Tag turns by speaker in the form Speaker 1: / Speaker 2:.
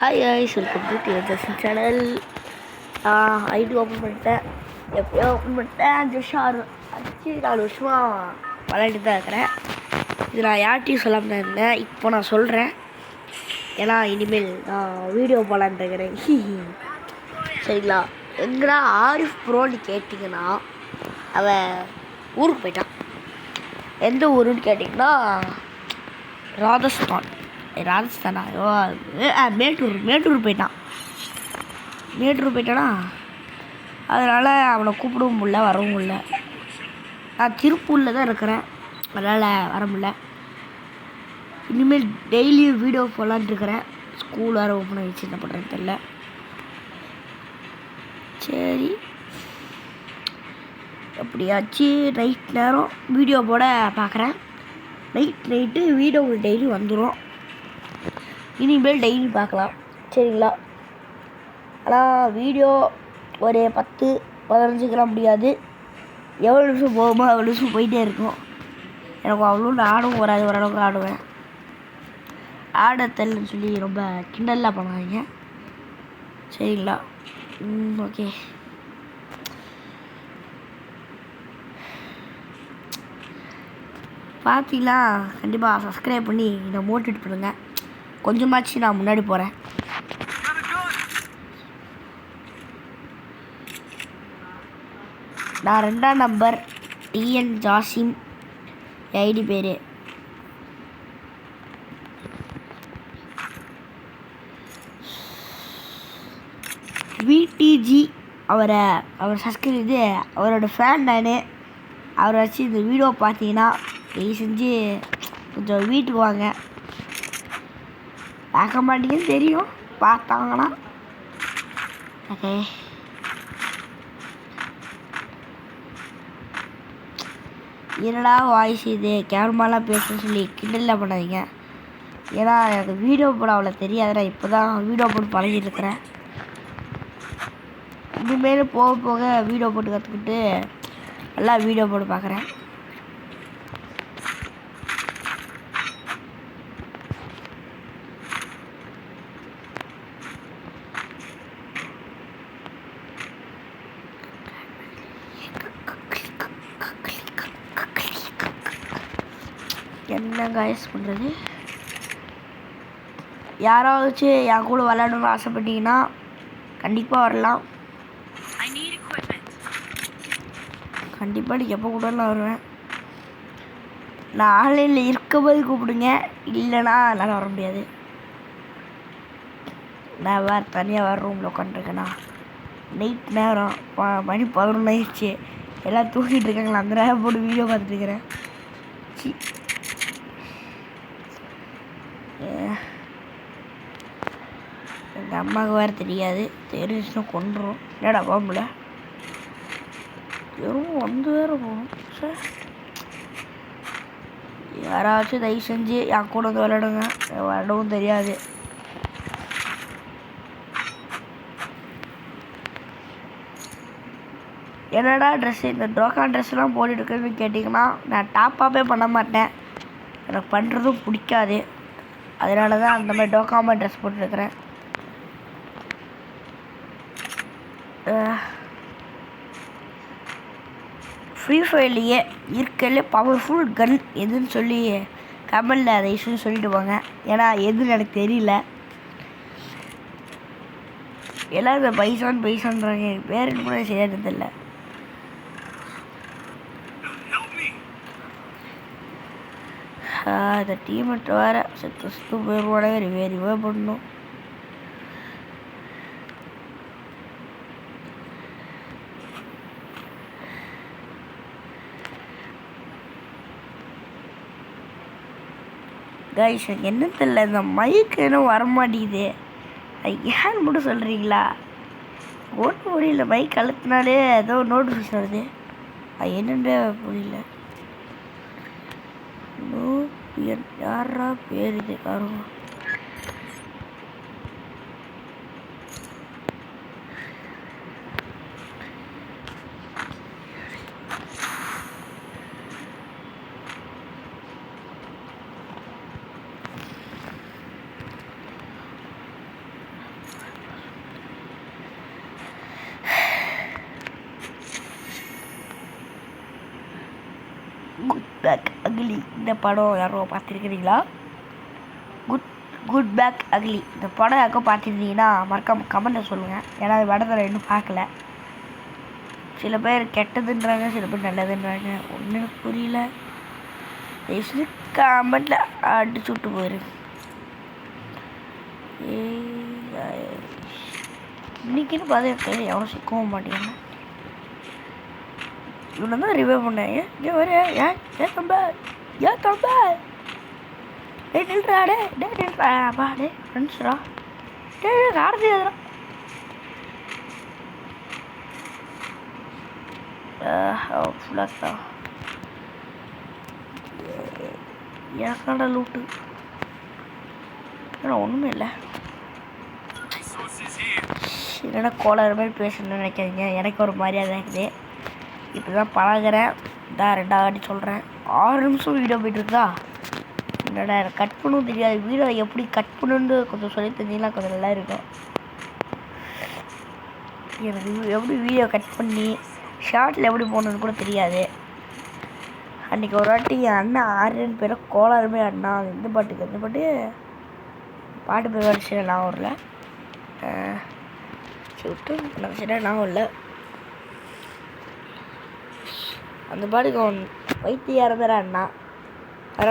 Speaker 1: Hi guys, welcome to TNSN channel. ID open பண்ணிட்டேன். எப்போயோ open பண்ணிட்டேன். 4 வருஷமாக விளையாட்டு தான் இருக்கிறேன். இது நான் யார்கிட்டையும் சொல்லாமல் தான் இருந்தேன். இப்போ நான் சொல்கிறேன். ஏன்னா இனிமேல் நான் வீடியோ போடலான்னு இருக்கிறேன். சரிங்களா? எங்கடா ஆரிஃப் ப்ரோன்னு கேட்டிங்கன்னா அவன் ஊருக்கு போயிட்டான். எந்த ஊருன்னு கேட்டிங்கன்னா ராஜஸ்தானா மேட்டூர் போயிட்டானா. அதனால் அவனை கூப்பிடவும் முடியல, வரவும் முடியல. நான் திருப்பூரில் தான் இருக்கிறேன், அதனால் வர முடியல. இனிமேல் டெய்லியும் வீடியோ போடலான்ட்டு இருக்கிறேன். ஸ்கூல் வேறு ஓப்பன் ஆகிடுச்சு, என்ன பண்ணுறேன்னு தெரியல. சரி, எப்படியாச்சு நைட் நேரம் வீடியோ போட பார்க்குறேன். நைட்டு வீடியோ டெய்லி வந்துடும். இனிமேல் டெய்லி பார்க்கலாம், சரிங்களா? ஆனால் வீடியோ ஒரு 10-15 முடியாது. எவ்வளோ நிமிஷம் போகுமோ அவ்வளோ நிமிஷம் போயிட்டே இருக்கும். எனக்கு அவ்வளோ ஆடவும் வராது, ஓரளவுக்கு ஆடுவேன். ஆடத்தல்னு சொல்லி ரொம்ப கிண்டல்லாம் பண்ணாதீங்க, சரிங்களா? ஓகே. பார்த்தீங்களா? கண்டிப்பாக சப்ஸ்கிரைப் பண்ணி இதை மோட்டிவேட் பண்ணுங்கள். கொஞ்சமாச்சு நான் முன்னாடி போகிறேன். நான் 2ஆம் நம்பர் டிஎன் ஜாசிம் ஐடி பேர். விடிஜி அவர் சப்ஸ்கிரைப் அவரோட ஃபேன் நான். அவரை வச்சு இந்த வீடியோ பார்த்தீங்கன்னா தயவு செஞ்சு கொஞ்சம் வீட்டுக்கு வாங்க. பார்க்க மாட்டேங்குன்னு தெரியும், பார்த்தாங்கன்னா ஓகே. என்னடா வாய்ஸ் இது, கேமராலாம் பேசுன்னு சொல்லி கிண்டலில் பண்ணாதீங்க. ஏன்னா எனக்கு வீடியோ போட அவ்வளோ தெரியாதுடா. இப்போ தான் வீடியோ போட்டு பழகிட்டு இருக்கிறேன். இனிமேல் போக போக வீடியோ போட்டு கற்றுக்கிட்டு நல்லா வீடியோ போட்டு பார்க்குறேன். என்ன காய்ஸ் பண்ணுறது? யாராவது என் கூட விளையாடணும்னு ஆசைப்பட்டீங்கன்னா கண்டிப்பாக வரலாம். கண்டிப்பாக நீங்கள் எப்போ கூட நான் வருவேன். நான் ஆன்லைனில் இருக்கும்போது கூப்பிடுங்க, இல்லைன்னா என்னால் வர முடியாது. நான் வேறு தனியாக வேறு ரூமில் உட்காந்துருக்கேண்ணா. நைட் நேரம் மணி 11 ஆயிடுச்சு. எல்லாம் தூக்கிட்டு இருக்காங்களா, அந்த நேரம் போட்டு வீடியோ பார்த்துட்டுருக்கிறேன். எங்கள் அம்மாவுக்கு வேறு தெரியாது, தெரிஞ்சுன்னா கொண்டுரும். என்னடா பாம்புல வெறும் வந்து வேறு போகணும் சார். யாராச்சும் தயவு செஞ்சு என் கூட வந்து விளையாடுங்க. விளையாடவும் தெரியாது. என்னடா ட்ரெஸ்ஸு, இந்த டோக்கான் ட்ரெஸ்லாம் போட்டுருக்குன்னு கேட்டிங்கன்னா நான் டாப்பாகவே பண்ண மாட்டேன். எனக்கு பண்ணுறதும் பிடிக்காது. அதனால தான் அந்த மாதிரி டோக்காமல் ட்ரெஸ் போட்டுருக்கிறேன். ஃப்ரீ ஃபயர்லேயே இருக்கிறதுலே பவர்ஃபுல் கன் எதுன்னு சொல்லி கமெண்டில் அதை இஷ்யூன்னு சொல்லிட்டு போங்க. ஏன்னா எதுன்னு எனக்கு தெரியல. எல்லாம் இந்த பைசான்றாங்க, எனக்கு பேர் கூட சரியாக தெரியல. இந்த டீமெட் வேறு செத்து போயிடுவானே, ரிவே பண்ணணும். கைஸ் எனக்கு என்ன தெரியல, இந்த மைக்கு என்ன வரமாட்டேங்குது. ஏன்னு மட்டும் சொல்கிறீங்களா? ஒன்றும் புரியல. மைக் அழுத்தினாலே ஏதோ நோட்டிஃபிகேஷன் வருது. அது என்னென்ன புரியல. யாரா பேர் இது பாருங்க. பேக் அக்லி இந்த படம் யாரோ பார்த்துருக்கிறீங்களா? குட் பேக் அக்லி இந்த படம் யாருக்கோ பார்த்துருந்தீங்கன்னா மறக்காம கமெண்ட்டில் சொல்லுங்கள். ஏன்னா அது படத்தில் இன்னும் பார்க்கல. சில பேர் கெட்டதுன்றாங்க, சில பேர் நல்லதுன்றாங்க. ஒன்றும் எனக்கு புரியல. கமெண்ட்டில் அடிச்சு விட்டு போயிருக்கு. இன்னைக்குன்னு பார்த்து எவனும் சிக்கவும் மாட்டேங்க. இவனை தான் ரிவைவ் பண்ணேன். ஏன் வர ஏன் தம்பா நில்றா நில்றாப்பா ஃப்ரெண்ட்ஸ்ரா காரதி எதுரா ஃபுல்லாக எனக்கான லூட்டு ஆனால் ஒன்றுமே இல்லை. இல்லைன்னா கோளாறு மாதிரி பேசணும்னு நினைக்காதீங்க. எனக்கு ஒரு மரியாதை இருக்குது. இப்போ தான் பழகிறேன். தான் 2வது வாட்டி சொல்கிறேன். 6 நிமிஷம் வீடியோ போய்ட்டுருக்கா. என்னடா எனக்கு கட் பண்ணவும் தெரியாது. வீடியோ எப்படி கட் பண்ணணுன்னு கொஞ்சம் சொல்லி தந்தீங்கன்னா கொஞ்சம் நல்லா இருக்கும். எனக்கு எப்படி வீடியோ கட் பண்ணி ஷார்ட்டில் எப்படி போகணுன்னு கூட தெரியாது. அன்றைக்கி ஒரு வாட்டி என் அண்ணன் ஆரியன் பேரை கோளாறுமே அண்ணா இந்த பாட்டு பேர் வரிசை நான் வரல விட்டு நினச்சிட்டா நான் இல்லை. அந்த பாட்டுக்கு அவன் வைத்தியார் பேர் அண்ணா